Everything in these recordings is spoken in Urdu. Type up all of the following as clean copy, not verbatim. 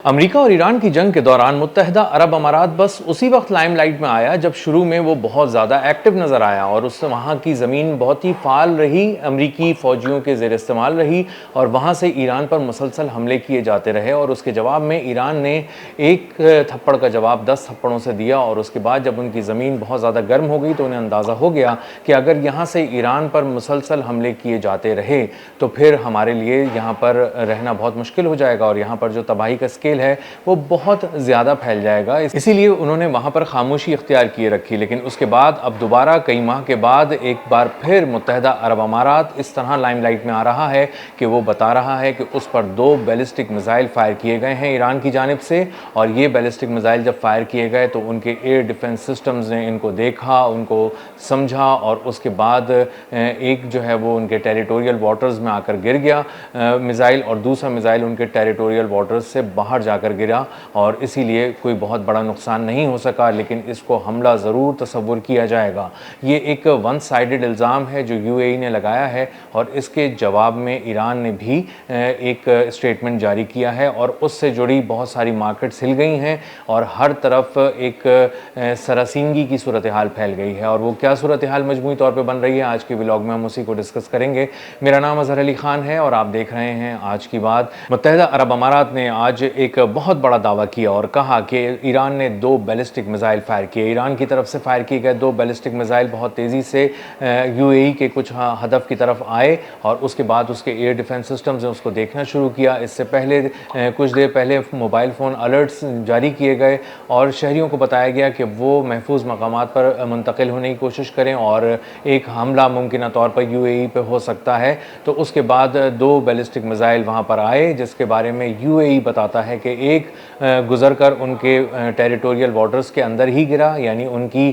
امریکہ اور ایران کی جنگ کے دوران متحدہ عرب امارات بس اسی وقت لائم لائٹ میں آیا جب شروع میں وہ بہت زیادہ ایکٹیو نظر آیا اور اس سے وہاں کی زمین بہت ہی فعال رہی، امریکی فوجیوں کے زیر استعمال رہی اور وہاں سے ایران پر مسلسل حملے کیے جاتے رہے اور اس کے جواب میں ایران نے ایک تھپڑ کا جواب 10 تھپڑوں سے دیا اور اس کے بعد جب ان کی زمین بہت زیادہ گرم ہو گئی تو انہیں اندازہ ہو گیا کہ اگر یہاں سے ایران پر مسلسل حملے کیے جاتے رہے تو پھر ہمارے لیے یہاں پر رہنا بہت مشکل ہو جائے گا اور یہاں پر جو تباہی کا اسکیل ہے وہ بہت زیادہ پھیل جائے گا، اسی لیے انہوں نے وہاں پر خاموشی اختیار کیے رکھی۔ لیکن اس کے بعد اب دوبارہ کئی ماہ کے بعد ایک بار پھر متحدہ عرب امارات اس طرح لائم لائٹ میں آ رہا ہے کہ وہ بتا رہا ہے کہ اس پر 2 بیلسٹک میزائل فائر کیے گئے ہیں ایران کی جانب سے، اور یہ بیلسٹک میزائل جب فائر کیے گئے تو ان کے ایئر ڈیفنس سسٹمز نے ان کو دیکھا، ان کو سمجھا اور اس کے بعد ایک جو ہے وہ ان کے ٹیریٹوریل واٹرز میں آ کر گر گیا میزائل، اور دوسرا میزائل ان کے ٹیریٹوریل واٹرز سے باہر جا کر گرا اور اسی لیے کوئی بہت بڑا نقصان نہیں ہو سکا، لیکن اس کو حملہ ضرور تصور کیا جائے گا۔ یہ ایک ون سائیڈڈ الزام ہے جو یو اے ای نے لگایا ہے اور اس کے جواب میں ایران نے بھی ایک اسٹیٹمنٹ جاری کیا ہے اور اس سے جڑی بہت ساری مارکیٹس ہل گئی ہیں اور ہر طرف ایک سراسیمگی کی صورتحال پھیل گئی ہے، اور وہ کیا صورتحال مجموعی طور پہ بن رہی ہے آج کے ولاگ میں ہم اسی کو ڈسکس کریں گے۔ میرا نام اظہر علی خان ہے اور آپ دیکھ رہے ہیں آج کی بات۔ متحدہ عرب امارات نے آج ایک بہت بڑا دعویٰ کیا اور کہا کہ ایران نے 2 بیلسٹک میزائل فائر کیے۔ ایران کی طرف سے فائر کیے گئے 2 بیلسٹک میزائل بہت تیزی سے یو اے ای کے کچھ ہدف کی طرف آئے اور اس کے بعد اس کے ایئر ڈیفنس سسٹمز نے اس کو دیکھنا شروع کیا۔ اس سے پہلے کچھ دیر پہلے موبائل فون الرٹس جاری کیے گئے اور شہریوں کو بتایا گیا کہ وہ محفوظ مقامات پر منتقل ہونے کی کوشش کریں اور ایک حملہ ممکنہ طور پر یو اے ای پہ ہو سکتا ہے۔ تو اس کے بعد 2 بیلسٹک میزائل وہاں پر آئے جس کے بارے میں یو اے ای بتاتا ہے کہ ایک گزر کر ان کے ٹیریٹوریل واٹرز کے اندر ہی گرا، یعنی ان کی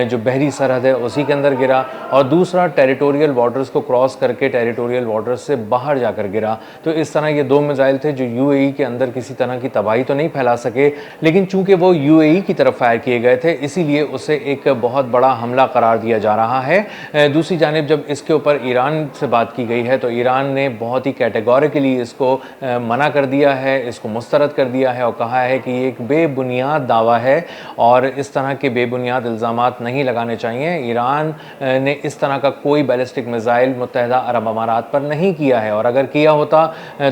جو بحری سرحد ہے اسی کے اندر گرا، اور دوسرا ٹیریٹوریل واٹرز کو کراس کر کے ٹیریٹوریل واٹرز سے باہر جا کر گرا۔ تو اس طرح یہ 2 میزائل تھے جو یو اے ای کے اندر کسی طرح کی تباہی تو نہیں پھیلا سکے، لیکن چونکہ وہ یو اے ای کی طرف فائر کیے گئے تھے اسی لیے اسے ایک بہت بڑا حملہ قرار دیا جا رہا ہے۔ دوسری جانب جب اس کے اوپر ایران سے بات کی گئی ہے تو ایران نے بہت ہی کیٹیگوریکلی اس کو منع کر دیا ہے، اس کو مسترد کر دیا ہے اور کہا ہے کہ یہ ایک بے بنیاد دعویٰ ہے اور اس طرح کے بے بنیاد الزامات نہیں لگانے چاہیے۔ ایران نے اس طرح کا کوئی بیلسٹک میزائل متحدہ عرب امارات پر نہیں کیا ہے، اور اگر کیا ہوتا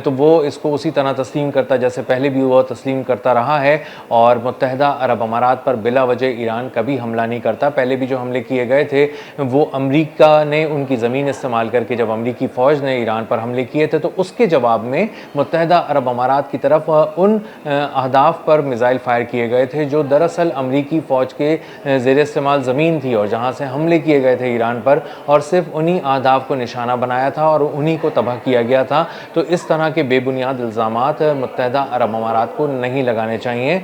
تو وہ اس کو اسی طرح تسلیم کرتا جیسے پہلے بھی وہ تسلیم کرتا رہا ہے، اور متحدہ عرب امارات پر بلا وجہ ایران کبھی حملہ نہیں کرتا۔ پہلے بھی جو حملے کیے گئے تھے وہ امریکہ نے ان کی زمین استعمال کر کے جب امریکی فوج نے ایران پر حملے کیے تھے تو اس کے جواب میں متحدہ عرب امارات کی طرف ان اہداف پر میزائل فائر کیے گئے تھے جو دراصل امریکی فوج کے زیر استعمال زمین تھی اور جہاں سے حملے کیے گئے تھے ایران پر، اور صرف انہی اہداف کو نشانہ بنایا تھا اور انہی کو تباہ کیا گیا تھا۔ تو اس طرح کے بے بنیاد الزامات متحدہ عرب امارات کو نہیں لگانے چاہیے۔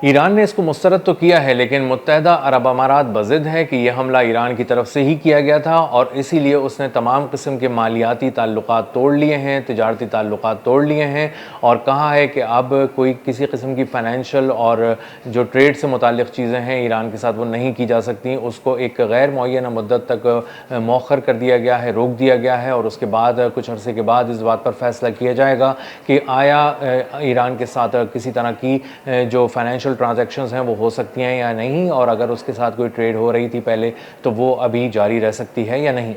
ایران نے اس کو مسترد تو کیا ہے لیکن متحدہ عرب امارات بضد ہے کہ یہ حملہ ایران کی طرف سے ہی کیا گیا تھا اور اسی لیے اس نے تمام قسم کے مالیاتی تعلقات توڑ لیے ہیں، تجارتی تعلقات توڑ لیے ہیں اور کہا ہے کہ اب کوئی کسی قسم کی فائنینشیل اور جو ٹریڈ سے متعلق چیزیں ہیں ایران کے ساتھ وہ نہیں کی جا سکتی، اس کو ایک غیر معینہ مدت تک مؤخر کر دیا گیا ہے، روک دیا گیا ہے، اور اس کے بعد کچھ عرصے کے بعد اس بات پر فیصلہ کیا جائے گا کہ آیا ایران کے ساتھ کسی طرح کی جو فائنینشیل ٹرانزیکشنز ہیں وہ ہو سکتی ہیں یا نہیں، اور اگر اس کے ساتھ کوئی ٹریڈ ہو رہی تھی پہلے تو وہ ابھی جاری رہ سکتی ہے یا نہیں۔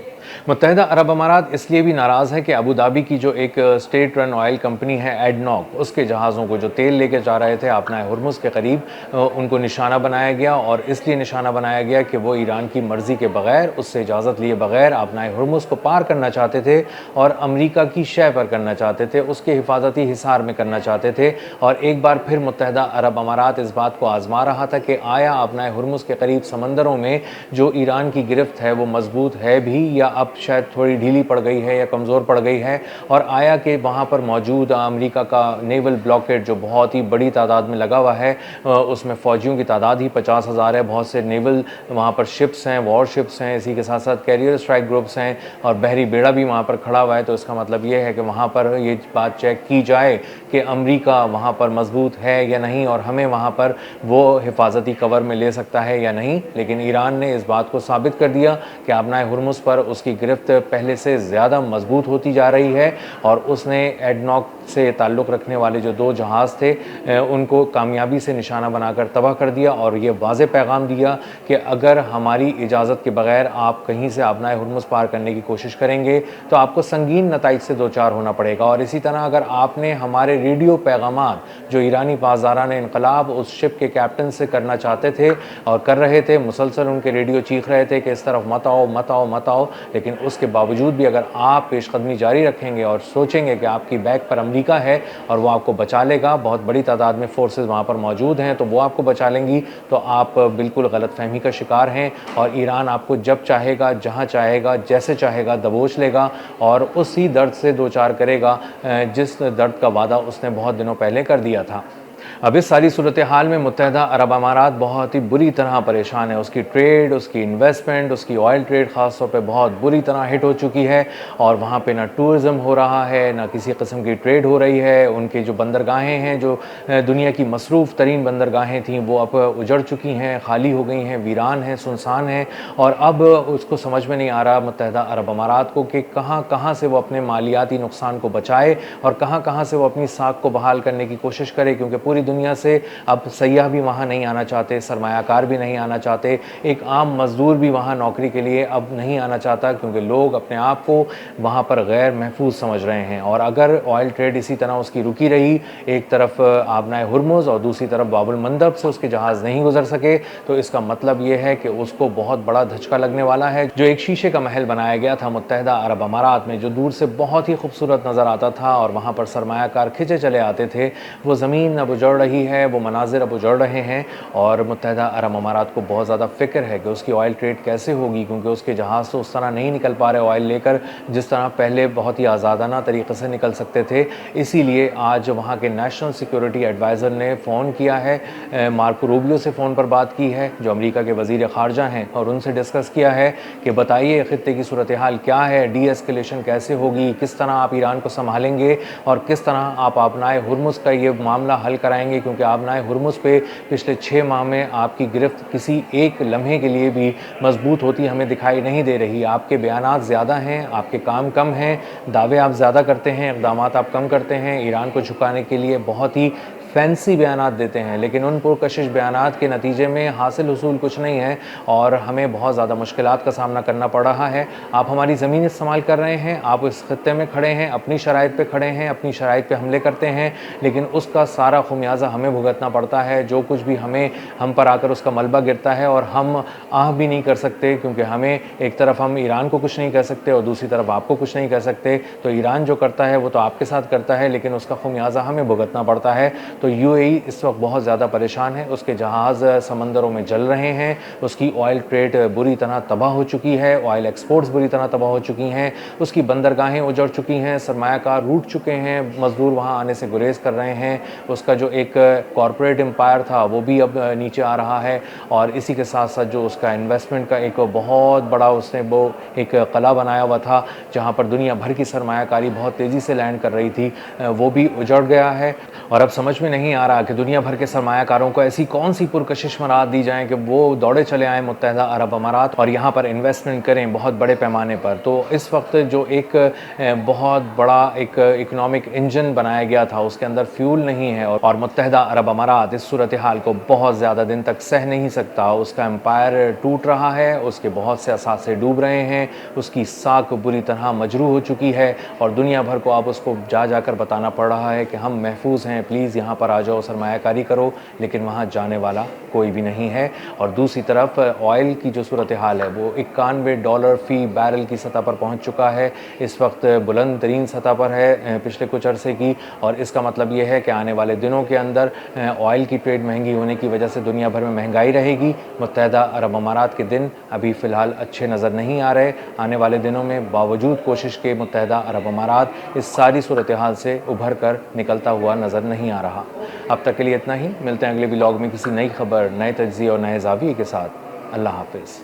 متحدہ عرب امارات اس لیے بھی ناراض ہے کہ ابوظہبی کی جو ایک اسٹیٹ رن آئل کمپنی ہے ایڈنوک، اس کے جہازوں کو جو تیل لے کے جا رہے تھے آبنائے ہرمز کے قریب ان کو نشانہ بنایا گیا، اور اس لیے نشانہ بنایا گیا کہ وہ ایران کی مرضی کے بغیر، اس سے اجازت لیے بغیر آبنائے ہرمز کو پار کرنا چاہتے تھے اور امریکہ کی شہ پر کرنا چاہتے تھے، اس کے حفاظتی حصار میں کرنا چاہتے تھے۔ اور ایک بار پھر متحدہ عرب امارات اس بات کو آزما رہا تھا کہ آیا آبنائے ہرمز کے قریب سمندروں میں جو ایران کی گرفت ہے وہ مضبوط ہے بھی یا اب شاید تھوڑی ڈھیلی پڑ گئی ہے یا کمزور پڑ گئی ہے، اور آیا کہ وہاں پر موجود امریکہ کا نیول بلاکیڈ جو بہت ہی بڑی تعداد میں لگا ہوا ہے، اس میں فوجیوں کی تعداد ہی 50,000 ہے، بہت سے نیول وہاں پر شپس ہیں، وار شپس ہیں، اسی کے ساتھ ساتھ کیریئر اسٹرائک گروپس ہیں اور بحری بیڑا بھی وہاں پر کھڑا ہوا ہے۔ تو اس کا مطلب یہ ہے کہ وہاں پر یہ بات چیک کی جائے کہ امریکہ وہاں پر مضبوط ہے یا نہیں اور ہمیں وہاں پر وہ حفاظتی کور میں لے سکتا ہے یا نہیں، لیکن ایران نے اس بات کو ثابت کر دیا کہ آبنائے ہرمز پر اس کی گرفت پہلے سے زیادہ مضبوط ہوتی جا رہی ہے، اور اس نے ایڈنوک سے تعلق رکھنے والے جو 2 جہاز تھے ان کو کامیابی سے نشانہ بنا کر تباہ کر دیا، اور یہ واضح پیغام دیا کہ اگر ہماری اجازت کے بغیر آپ کہیں سے آبنائے ہرمز پار کرنے کی کوشش کریں گے تو آپ کو سنگین نتائج سے دوچار ہونا پڑے گا۔ اور اسی طرح اگر آپ نے ہمارے ریڈیو پیغامات جو ایرانی پاسداران انقلاب اس شپ کے کیپٹن سے کرنا چاہتے تھے اور کر رہے تھے، مسلسل ان کے ریڈیو چیخ رہے تھے کہ اس طرف مت آؤ مت آؤ مت آؤ، لیکن اس کے باوجود بھی اگر آپ پیش قدمی جاری رکھیں گے اور سوچیں گے کہ آپ کی بیک پر امریکہ ہے اور وہ آپ کو بچا لے گا، بہت بڑی تعداد میں فورسز وہاں پر موجود ہیں تو وہ آپ کو بچا لیں گی، تو آپ بالکل غلط فہمی کا شکار ہیں، اور ایران آپ کو جب چاہے گا، جہاں چاہے گا، جیسے چاہے گا دبوچ لے گا اور اسی درد سے دوچار کرے گا جس درد کا وعدہ اس نے بہت دنوں پہلے کر دیا تھا۔ اب اس ساری صورتحال میں متحدہ عرب امارات بہت ہی بری طرح پریشان ہے، اس کی ٹریڈ، اس کی انویسٹمنٹ، اس کی آئل ٹریڈ خاص طور پہ بہت بری طرح ہٹ ہو چکی ہے، اور وہاں پہ نہ ٹورزم ہو رہا ہے، نہ کسی قسم کی ٹریڈ ہو رہی ہے۔ ان کی جو بندرگاہیں ہیں، جو دنیا کی مصروف ترین بندرگاہیں تھیں، وہ اب اجڑ چکی ہیں، خالی ہو گئی ہیں، ویران ہیں، سنسان ہیں، اور اب اس کو سمجھ میں نہیں آ رہا متحدہ عرب امارات کو کہ کہاں کہاں سے وہ اپنے مالیاتی نقصان کو بچائے اور کہاں کہاں سے وہ اپنی ساکھ کو بحال کرنے کی کوشش کرے، کیونکہ پوری دنیا سے اب سیاح بھی وہاں نہیں آنا چاہتے، سرمایہ کار بھی نہیں آنا چاہتے، ایک عام مزدور بھی وہاں نوکری کے لیے اب نہیں آنا چاہتا، کیونکہ لوگ اپنے آپ کو وہاں پر غیر محفوظ سمجھ رہے ہیں۔ اور اگر آئل ٹریڈ اسی طرح اس کی رکی رہی، ایک طرف آبنائے ہرمز اور دوسری طرف باب المندب سے اس کے جہاز نہیں گزر سکے، تو اس کا مطلب یہ ہے کہ اس کو بہت بڑا دھچکا لگنے والا ہے۔ جو ایک شیشے کا محل بنایا گیا تھا متحدہ عرب امارات میں، جو دور سے بہت ہی خوبصورت نظر آتا تھا اور وہاں پر سرمایہ کار کھنچے چلے آتے تھے، وہ زمین اب اجڑ رہی ہے، وہ مناظر اب اجڑ رہے ہیں، اور متحدہ عرب امارات کو بہت زیادہ فکر ہے کہ اس کی آئل ٹریڈ کیسے ہوگی، کیونکہ اس کے جہاز تو اس طرح نہیں نکل پا رہے آئل لے کر جس طرح پہلے بہت ہی آزادانہ طریقے سے نکل سکتے تھے۔ اسی لیے آج وہاں کے نیشنل سیکیورٹی ایڈوائزر نے فون کیا ہے، مارکو روبیو سے فون پر بات کی ہے جو امریکہ کے وزیر خارجہ ہیں، اور ان سے ڈسکس کیا ہے کہ بتائیے خطے کی صورتحال کیا ہے، ڈی ایسکیلیشن کیسے ہوگی، کس طرح آپ ایران کو سنبھالیں گے اور کس طرح آپ آبنائے ہرمز کا یہ معاملہ حل کرائیں گے، کیونکہ آبنائے ہرمز پہ پچھلے 6 ماہ میں آپ کی گرفت کسی ایک لمحے کے لیے بھی مضبوط ہوتی ہمیں دکھائی نہیں دے رہی۔ آپ کے بیانات زیادہ ہیں، آپ کے کام کم ہیں، دعوے آپ زیادہ کرتے ہیں، اقدامات آپ کم کرتے ہیں، ایران کو جھکانے کے لیے بہت ہی فینسی بیانات دیتے ہیں، لیکن ان پرکشش بیانات کے نتیجے میں حاصل حصول کچھ نہیں ہے اور ہمیں بہت زیادہ مشکلات کا سامنا کرنا پڑ رہا ہے۔ آپ ہماری زمین استعمال کر رہے ہیں، آپ اس خطے میں کھڑے ہیں، اپنی شرائط پہ کھڑے ہیں، اپنی شرائط پہ حملے کرتے ہیں، لیکن اس کا سارا خمیازہ ہمیں بھگتنا پڑتا ہے۔ جو کچھ بھی ہم پر آ کر اس کا ملبہ گرتا ہے اور ہم آہ بھی نہیں کر سکتے، کیونکہ ہمیں ایک طرف ہم ایران کو کچھ نہیں کہہ سکتے اور دوسری طرف آپ کو کچھ نہیں کہہ سکتے، تو ایران جو کرتا ہے وہ تو آپ کے ساتھ کرتا ہے، لیکن اس کا خمیازہ ہمیں بھگتنا پڑتا ہے۔ تو یو اے ای اس وقت بہت زیادہ پریشان ہے، اس کے جہاز سمندروں میں جل رہے ہیں، اس کی آئل ٹریڈ بری طرح تباہ ہو چکی ہے، آئل ایکسپورٹس بری طرح تباہ ہو چکی ہیں، اس کی بندرگاہیں اجڑ چکی ہیں، سرمایہ کار روٹ چکے ہیں، مزدور وہاں آنے سے گریز کر رہے ہیں، اس کا جو ایک کارپوریٹ امپائر تھا وہ بھی اب نیچے آ رہا ہے، اور اسی کے ساتھ ساتھ جو اس کا انویسٹمنٹ کا ایک بہت بڑا اس نے وہ ایک قلعہ بنایا ہوا تھا جہاں پر دنیا بھر کی سرمایہ کاری بہت تیزی سے لینڈ کر رہی تھی، وہ بھی اجڑ گیا ہے۔ اور اب سمجھ میں نہیں آ رہا کہ دنیا بھر کے سرمایہ کاروں کو ایسی کون سی پرکشش مراد دی جائیں کہ وہ دوڑے چلے آئیں متحدہ عرب امارات اور یہاں پر انویسٹمنٹ کریں بہت بڑے پیمانے پر۔ تو اس وقت جو ایک بہت بڑا ایک اکنامک انجن بنایا گیا تھا اس کے اندر فیول نہیں ہے، اور متحدہ عرب امارات اس صورتحال کو بہت زیادہ دن تک سہ نہیں سکتا، اس کا امپائر ٹوٹ رہا ہے، اس کے بہت سے اثاثے ڈوب رہے ہیں، اس کی ساکھ بری طرح مجروح ہو چکی ہے، اور دنیا بھر کو اب اس کو جا جا کر بتانا پڑ رہا ہے کہ ہم محفوظ ہیں، پلیز یہاں پر آ جاؤ، سرمایہ کاری کرو، لیکن وہاں جانے والا کوئی بھی نہیں ہے۔ اور دوسری طرف آئل کی جو صورتحال ہے وہ $91 فی بیرل کی سطح پر پہنچ چکا ہے، اس وقت بلند ترین سطح پر ہے پچھلے کچھ عرصے کی، اور اس کا مطلب یہ ہے کہ آنے والے دنوں کے اندر آئل کی ٹریڈ مہنگی ہونے کی وجہ سے دنیا بھر میں مہنگائی رہے گی۔ متحدہ عرب امارات کے دن ابھی فی الحال اچھے نظر نہیں آ رہے، آنے والے دنوں میں باوجود کوشش کے متحدہ عرب امارات اس ساری صورتحال سے ابھر کر نکلتا ہوا نظر نہیں آ رہا۔ اب تک کے لیے اتنا ہی، ملتے ہیں اگلے ولاگ میں کسی نئی خبر، نئے تجزیے اور نئے زاویے کے ساتھ۔ اللہ حافظ۔